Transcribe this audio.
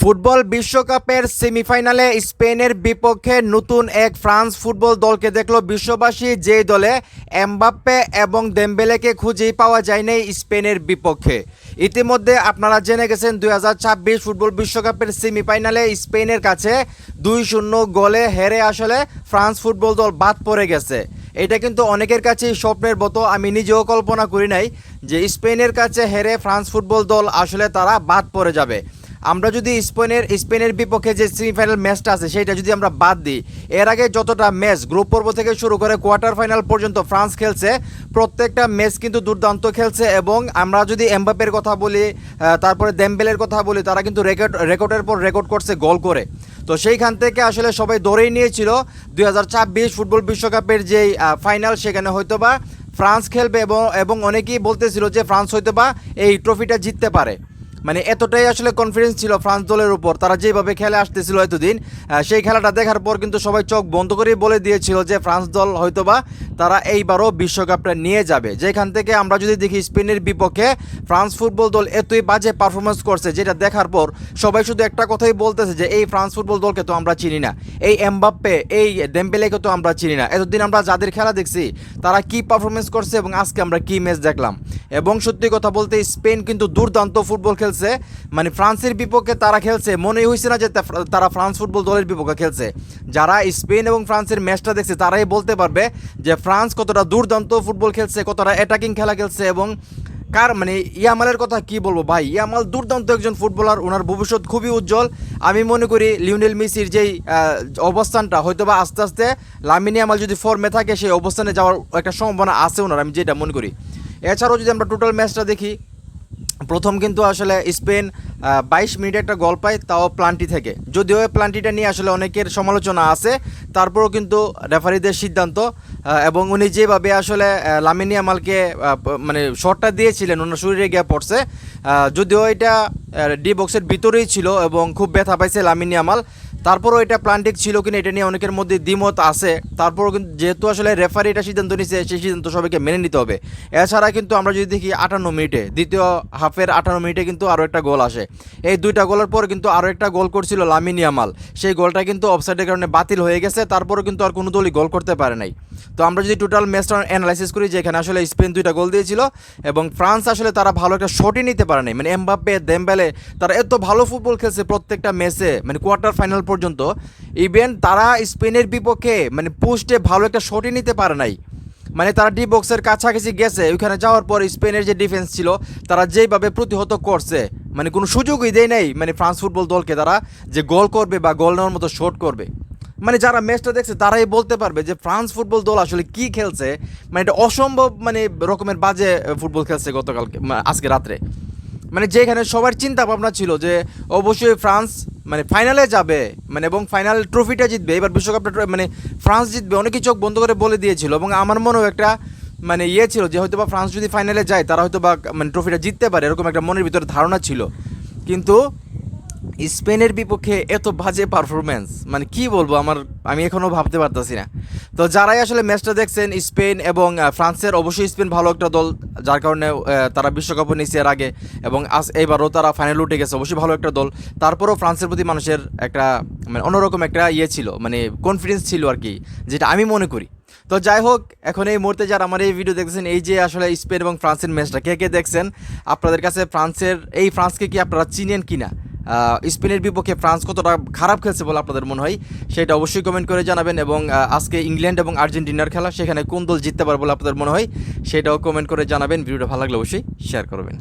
Football বিশ্বকাপের সেমিফাইনালে স্পেনের বিপক্ষে নতুন এক ফ্রান্স ফুটবল দলকে দেখলো বিশ্ববাসী, যেই দলে এমবাপ্পে এবং দেমবেলেকে খুঁজেই পাওয়া যায়নি স্পেনের বিপক্ষে। ইতিমধ্যে আপনারা জেনে গেছেন 2026 ফুটবল বিশ্বকাপের সেমিফাইনালে স্পেনের কাছে 2-0 গোলে হেরে আসলে ফ্রান্স ফুটবল দল বাদ পড়ে গেছে। এটা কিন্তু অনেকের কাছেই স্বপ্নের মতো। আমি নিজেও কল্পনা করি নাই যে স্পেনের কাছে হেরে ফ্রান্স ফুটবল দল আসলে তারা বাদ পড়ে যাবে। আমরা যদি স্পেনের বিপক্ষে যে সেমিফাইনাল ম্যাচটা আছে সেটা যদি আমরা বাদ দিই, এর আগে যতটা ম্যাচ গ্রুপ পর্ব থেকে শুরু করে কোয়ার্টার ফাইনাল পর্যন্ত ফ্রান্স খেলছে, প্রত্যেকটা ম্যাচ কিন্তু দুর্দান্ত খেলছে। এবং আমরা যদি এমবাপ্পের কথা বলি, তারপরে দেমবেলের কথা বলি, তারা কিন্তু রেকর্ডের পর রেকর্ড করছে গোল করে। তো সেইখান থেকে আসলে সবাই ধরেই নিয়েছিল 2026 ফুটবল বিশ্বকাপের যেই ফাইনাল, সেখানে হয়তোবা ফ্রান্স খেলবে এবং অনেকেই বলতেছিল যে ফ্রান্স হয়তোবা এই ট্রফিটা জিততে পারে। মানে এতটাই আসলে কনফিডেন্স ছিল ফ্রান্স দলের উপর, তারা যেভাবে খেলে আসতেছিল এতদিন। সেই খেলাটা দেখার পর কিন্তু সবাই চোখ বন্ধ করেই বলে দিয়েছিল যে ফ্রান্স দল হয়তোবা তারা এইবারও বিশ্বকাপটা নিয়ে যাবে। যেখান থেকে আমরা যদি দেখি স্পেনের বিপক্ষে ফ্রান্স ফুটবল দল এতই বাজে পারফরমেন্স করছে, যেটা দেখার পর সবাই শুধু একটা কথাই বলতেছে যে এই ফ্রান্স ফুটবল দলকে তো আমরা চিনি না, এই এমবাপ্পে এই দেমবেলেকে তো আমরা চিনি না। এতদিন আমরা যাদের খেলা দেখছি তারা কি পারফরমেন্স করছে এবং আজকে আমরা কি ম্যাচ দেখলাম। এবং সত্যি কথা বলতে স্পেন কিন্তু দুর্দান্ত ফুটবল খেলছে। মানে ফ্রান্সের বিপক্ষে তারা খেলছে, মনেই হয়েছে না যে তারা ফ্রান্স ফুটবল দলের বিপক্ষে খেলছে। যারা স্পেন এবং ফ্রান্সের ম্যাচটা দেখছে তারাই বলতে পারবে যে ফ্রান্স কতটা দুর্দান্ত ফুটবল খেলছে, কতটা অ্যাটাকিং খেলা খেলছে। এবং মানে ইয়ামালের কথা কি বলবো ভাই, ইয়ামাল দুর্দান্ত একজন ফুটবলার, ওনার ভবিষ্যৎ খুবই উজ্জ্বল। আমি মনে করি লিওনেল মেসির যেই অবস্থানটা হয়তোবা আস্তে আস্তে লামিন ইয়ামাল যদি ফর্মে থাকে সেই অবস্থানে যাওয়ার একটা সম্ভাবনা আছে ওনার, আমি যেটা মনে করি। এছাড়াও যদি আমরা টোটাল ম্যাচটা দেখি, প্রথম কিন্তু আসলে স্পেন 22 মিনিটে একটা গোল পায়, তাও প্লান্টি থেকে। যদিও প্লান্টিটা নিয়ে আসলে অনেকের সমালোচনা আছে, তারপরেও কিন্তু রেফারিদের সিদ্ধান্ত এবং উনি যেভাবে আসলে লামিন ইয়ামালকে মানে শটটা দিয়েছিলেন ওনার শরীরে গিয়ে পড়ছে, যদিও এটা ডি বক্সের ভিতরেই ছিল এবং খুব ব্যথা পাইছে লামিন ইয়ামাল। তারপরও এটা প্লান্টিক ছিল কিনা এটা নিয়ে অনেকের মধ্যে দ্বিমত আছে। তারপরও কিন্তু যেহেতু আসলে রেফারি এটা সিদ্ধান্ত নিচ্ছে, সেই সিদ্ধান্ত সবাইকে মেনে নিতে হবে। এছাড়া কিন্তু আমরা যদি দেখি 58 মিনিটে, দ্বিতীয় হাফের 58 মিনিটে কিন্তু আরও একটা গোল আসে। এই দুইটা গোলের পর কিন্তু আরও একটা গোল করছিল লামিন ইয়ামাল, সেই গোলটা কিন্তু অফসাইডের কারণে বাতিল হয়ে গেছে। তারপরও কিন্তু আর কোনো দলই গোল করতে পারে নাই। তো আমরা যদি টোটাল ম্যাচটা অ্যানালাইসিস করি, যেখানে আসলে স্পেন 2টা গোল দিয়েছিল এবং ফ্রান্স আসলে তারা ভালো একটা শটই নিতে পারে নাই। মানে এমবাপ্পে দেমবেলে তারা এত ভালো ফুটবল খেলছে প্রত্যেকটা ম্যাচে, মানে কোয়ার্টার ফাইনাল পর্যন্ত। ইভেন তারা স্পেনের বিপক্ষে মানে পোস্টে ভালো একটা শটই নিতে পারে নাই। মানে তারা ডি বক্সের কাছাকাছি গেছে, ওইখানে যাওয়ার পর স্পেনের যে ডিফেন্স ছিল তারা যেইভাবে প্রতিহত করছে, মানে কোনো সুযোগই দেয় নাই মানে ফ্রান্স ফুটবল দলকে তারা যে গোল করবে বা গোল নেওয়ার মতো শট করবে। মানে যারা ম্যাচটা দেখছে তারাই বলতে পারবে যে ফ্রান্স ফুটবল দল আসলে কি খেলছে। মানে এটা অসম্ভব মানে রকমের বাজে ফুটবল খেলছে গতকালকে, আজকে রাত্রে। মানে যেখানে সবার চিন্তা ভাবনা ছিল যে অবশ্যই ফ্রান্স মানে ফাইনালে যাবে, মানে এবং ফাইনাল ট্রফিটা জিতবে, এবার বিশ্বকাপটা মানে ফ্রান্স জিতবে, অনেকেই চোখ বন্ধ করে বলে দিয়েছিল। এবং আমার মনেও একটা মানে ছিল যে হয়তো বা ফ্রান্স যদি ফাইনালে যায় তারা হয়তো বা মানে ট্রফিটা জিততে পারে, এরকম একটা মনের ভিতরে ধারণা ছিল। কিন্তু স্পেনের বিপক্ষে এত বাজে পারফরমেন্স, মানে কি বলবো, আমি এখনও ভাবতে পারতেছি না। তো যারাই আসলে ম্যাচটা দেখছেন স্পেন এবং ফ্রান্সের, অবশ্যই স্পেন ভালো একটা দল, যার কারণে তারা বিশ্বকাপও নিচ্ছে এর আগে এবং এবারও তারা ফাইনাল উঠে গেছে, অবশ্যই ভালো একটা দল। তারপরেও ফ্রান্সের প্রতি মানুষের একটা মানে অন্যরকম একটা ছিল, মানে কনফিডেন্স ছিল আর কি, যেটা আমি মনে করি। তো যাই হোক, এখন এই মুহূর্তে যারা আমার এই ভিডিও দেখছেন, এই যে আসলে স্পেন এবং ফ্রান্সের ম্যাচটা কে কে দেখছেন, আপনাদের কাছে ফ্রান্সকে কি আপনারা চিনেন কিনা, স্পেনের বিপক্ষে ফ্রান্স কতটা খারাপ খেলছে বলে আপনাদের মনে হয়, সেটা অবশ্যই কমেন্ট করে জানাবেন। এবং আজকে ইংল্যান্ড এবং আর্জেন্টিনার খেলা, সেখানে কোন দল জিততে পারে বলে আপনাদের মনে হয় সেটাও কমেন্ট করে জানাবেন। ভিডিওটা ভালো লাগলে অবশ্যই শেয়ার করবেন।